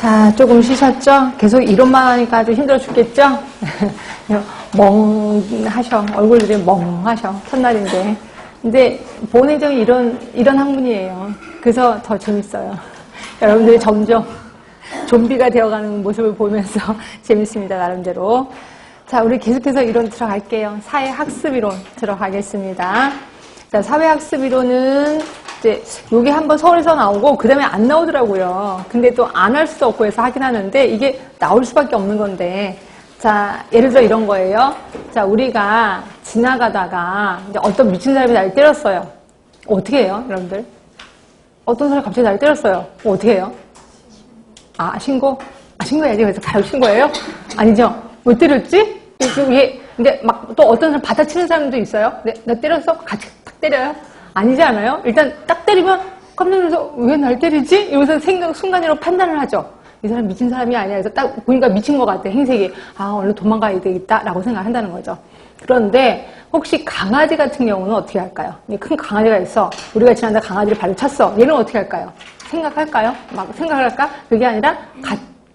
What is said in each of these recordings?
자, 조금 쉬셨죠? 계속 이론만 하니까 아주 힘들어 죽겠죠? 멍하셔. 얼굴들이 멍하셔. 첫날인데. 근데 본의정이 이런 학문이에요. 그래서 더 재밌어요. 여러분들이 점점 좀비가 되어가는 모습을 보면서 재밌습니다. 나름대로. 자, 우리 계속해서 이론 들어갈게요. 사회학습이론 들어가겠습니다. 자, 사회학습이론은 이제 요게 한번 서울에서 나오고 그 다음에 안 나오더라고요. 근데 또 안 할 수도 없고 해서 하긴 하는데 이게 나올 수밖에 없는 건데, 자, 예를 들어 이런 거예요. 자, 우리가 지나가다가 이제 어떤 미친 사람이 날 때렸어요. 어떻게 해요, 여러분들? 어떤 사람이 갑자기 날 때렸어요. 어떻게 해요? 아, 신고? 아, 신고해야지. 그래서 바로 신고해요? 아니죠. 왜 때렸지? 이게 근데 막 또 어떤 사람 받아치는 사람도 있어요. 나 때렸어? 같이 딱 때려요? 아니지 않아요? 일단 딱 때리면 깜짝 놀라서 왜 날 때리지? 이러면서 순간으로 판단을 하죠. 이 사람 미친 사람이 아니야. 그래서 딱 보니까 미친 것 같아. 행색이. 아, 얼른 도망가야 되겠다라고 생각한다는 거죠. 그런데 혹시 강아지 같은 경우는 어떻게 할까요? 큰 강아지가 있어. 우리가 지난달 강아지를 발로 찼어. 얘는 어떻게 할까요? 생각할까요? 막 생각할까? 그게 아니라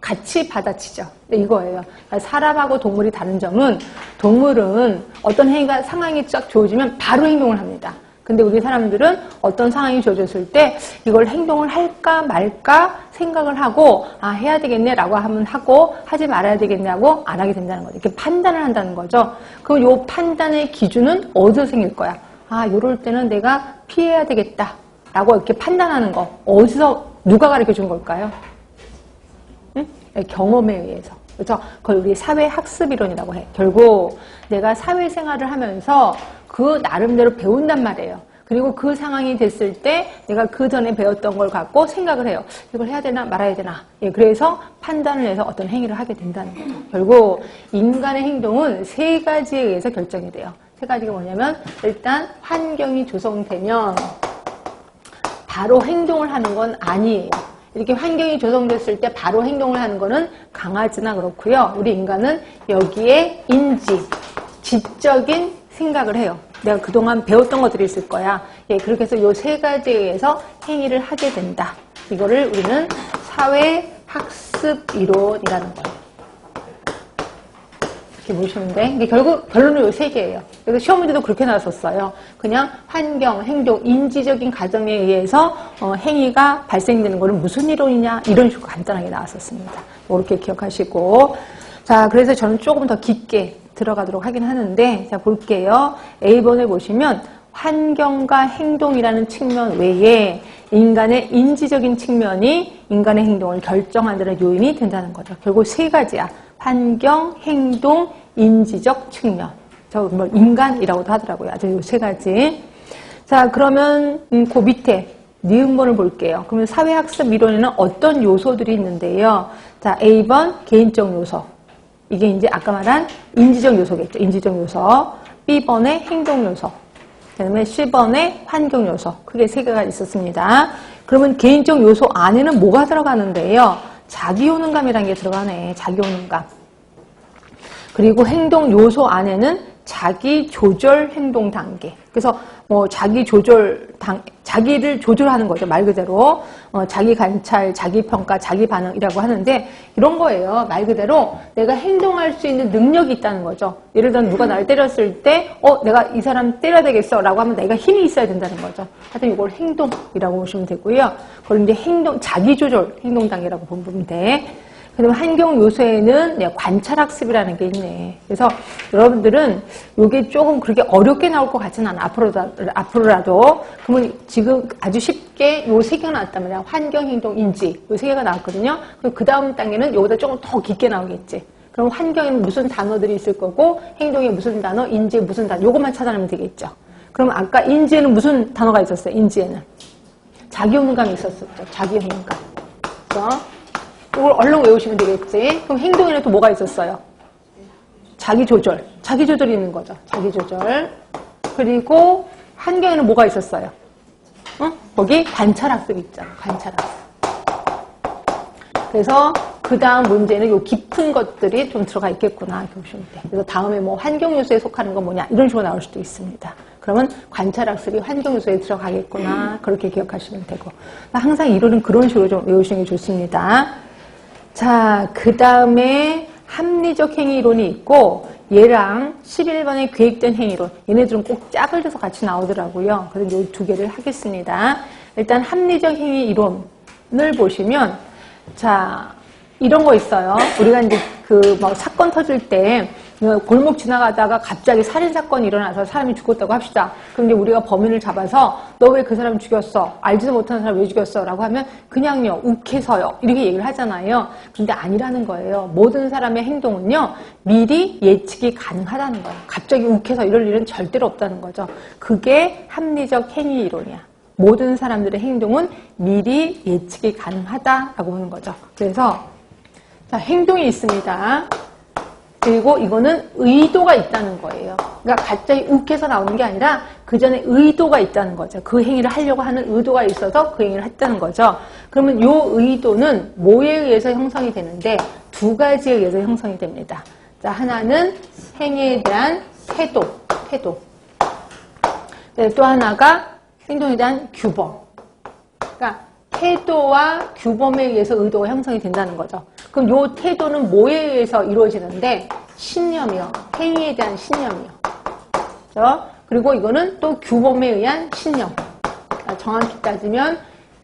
같이 받아치죠. 이거예요. 사람하고 동물이 다른 점은 동물은 어떤 행위가 상황이 쫙 주어지면 바로 행동을 합니다. 근데 우리 사람들은 어떤 상황이 주어졌을 때 이걸 행동을 할까 말까 생각을 하고 아 해야 되겠네 라고 하면 하고 하지 말아야 되겠네 하고 안 하게 된다는 거죠. 이렇게 판단을 한다는 거죠. 그럼 요 판단의 기준은 어디서 생길 거야? 아 요럴 때는 내가 피해야 되겠다 라고 이렇게 판단하는 거 어디서 누가 가르쳐 준 걸까요? 응? 경험에 의해서. 그래서 그걸 우리 사회학습이론이라고 해. 결국 내가 사회생활을 하면서 그 나름대로 배운단 말이에요. 그리고 그 상황이 됐을 때 내가 그 전에 배웠던 걸 갖고 생각을 해요. 이걸 해야 되나 말아야 되나. 예, 그래서 판단을 해서 어떤 행위를 하게 된다는 거죠. 결국 인간의 행동은 세 가지에 의해서 결정이 돼요. 세 가지가 뭐냐면 일단 환경이 조성되면 바로 행동을 하는 건 아니에요. 이렇게 환경이 조성됐을 때 바로 행동을 하는 거는 강아지나 그렇고요. 우리 인간은 여기에 인지, 지적인 생각을 해요. 내가 그동안 배웠던 것들이 있을 거야. 예, 그렇게 해서 이 세 가지에 의해서 행위를 하게 된다. 이거를 우리는 사회학습이론이라는 거예요. 이렇게 보시면 돼. 이게 결국 결론은 이 세 개예요. 그래서 시험 문제도 그렇게 나왔었어요. 그냥 환경, 행동, 인지적인 과정에 의해서 행위가 발생되는 거는 무슨 이론이냐 이런 식으로 간단하게 나왔었습니다. 이렇게 기억하시고 자 그래서 저는 조금 더 깊게 들어가도록 하긴 하는데 자 볼게요. A번에 보시면 환경과 행동이라는 측면 외에 인간의 인지적인 측면이 인간의 행동을 결정하는 요인이 된다는 거죠. 결국 세 가지야. 환경, 행동, 인지적 측면. 저 뭐 인간이라고도 하더라고요. 아주 이 세 가지. 자, 그러면 그 밑에 니은번을 볼게요. 그러면 사회학습 이론에는 어떤 요소들이 있는데요. 자, A번 개인적 요소. 이게 이제 아까 말한 인지적 요소겠죠. 인지적 요소. B번의 행동 요소. 그다음에 C번의 환경 요소. 크게 세 개가 있었습니다. 그러면 개인적 요소 안에는 뭐가 들어가는데요? 자기효능감이라는 게 들어가네. 자기효능감. 그리고 행동 요소 안에는 자기조절 행동 단계. 그래서 뭐 자기를 조절하는 거죠. 말 그대로. 자기 관찰, 자기 평가, 자기 반응이라고 하는데 이런 거예요. 말 그대로 내가 행동할 수 있는 능력이 있다는 거죠. 예를 들어 누가 나를 때렸을 때 내가 이 사람 때려야 되겠어 라고 하면 내가 힘이 있어야 된다는 거죠. 하여튼 이걸 행동이라고 보시면 되고요. 그걸 이제 자기조절 행동 단계라고 보면 돼. 그다음에 환경 요소에는 관찰학습이라는 게 있네. 그래서 여러분들은 이게 조금 그렇게 어렵게 나올 것 같지는 않아. 앞으로라도. 그러면 지금 아주 쉽게 요 세 개가 나왔단 말이야. 환경, 행동, 인지. 요 세 개가 나왔거든요. 그 다음 단계는 여기다 조금 더 깊게 나오겠지. 그럼 환경에는 무슨 단어들이 있을 거고, 행동에 무슨 단어, 인지에 무슨 단어. 요것만 찾아내면 되겠죠. 그럼 아까 인지에는 무슨 단어가 있었어요? 인지에는. 자기효능감이 있었었죠. 자기효능감. 그래서 이걸 얼른 외우시면 되겠지. 그럼 행동에는 또 뭐가 있었어요? 자기조절. 자기조절이 있는 거죠. 자기조절. 그리고 환경에는 뭐가 있었어요? 거기 관찰학습 있죠. 관찰학습. 그래서 그 다음 문제는 요 깊은 것들이 좀 들어가 있겠구나. 이렇게 보시면 돼. 그래서 다음에 뭐 환경 요소에 속하는 건 뭐냐. 이런 식으로 나올 수도 있습니다. 그러면 관찰학습이 환경 요소에 들어가겠구나. 그렇게 기억하시면 되고. 항상 이론은 그런 식으로 좀 외우시는 게 좋습니다. 자, 그 다음에 합리적 행위 이론이 있고 얘랑 11번의 계획된 행위론, 얘네들은 꼭 짝을 져서 같이 나오더라고요. 그래서 이 두 개를 하겠습니다. 일단 합리적 행위 이론을 보시면, 자, 이런 거 있어요. 우리가 이제 막 사건 터질 때 골목 지나가다가 갑자기 살인사건이 일어나서 사람이 죽었다고 합시다. 그럼 이제 우리가 범인을 잡아서 너 왜 그 사람 죽였어? 알지도 못하는 사람 왜 죽였어? 라고 하면 그냥요, 욱해서요. 이렇게 얘기를 하잖아요. 근데 아니라는 거예요. 모든 사람의 행동은요, 미리 예측이 가능하다는 거예요. 갑자기 욱해서 이럴 일은 절대로 없다는 거죠. 그게 합리적 행위 이론이야. 모든 사람들의 행동은 미리 예측이 가능하다라고 보는 거죠. 그래서 자, 행동이 있습니다. 그리고 이거는 의도가 있다는 거예요. 그러니까 갑자기 욱해서 나오는 게 아니라 그 전에 의도가 있다는 거죠. 그 행위를 하려고 하는 의도가 있어서 그 행위를 했다는 거죠. 그러면 이 의도는 뭐에 의해서 형성이 되는데 두 가지에 의해서 형성이 됩니다. 자, 하나는 행위에 대한 태도. 네, 또 하나가 행동에 대한 규범. 그러니까 태도와 규범에 의해서 의도가 형성이 된다는 거죠. 그럼 이 태도는 뭐에 의해서 이루어지는데? 신념이요. 행위에 대한 신념이요. 그렇죠? 그리고 이거는 또 규범에 의한 신념. 정확히 따지면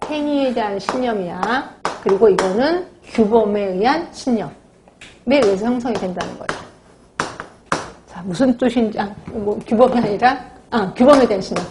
행위에 대한 신념이야. 그리고 이거는 규범에 의한 신념에 의해서 형성이 된다는 거죠. 자, 무슨 뜻인지, 규범이 아니라, 규범에 대한 신념.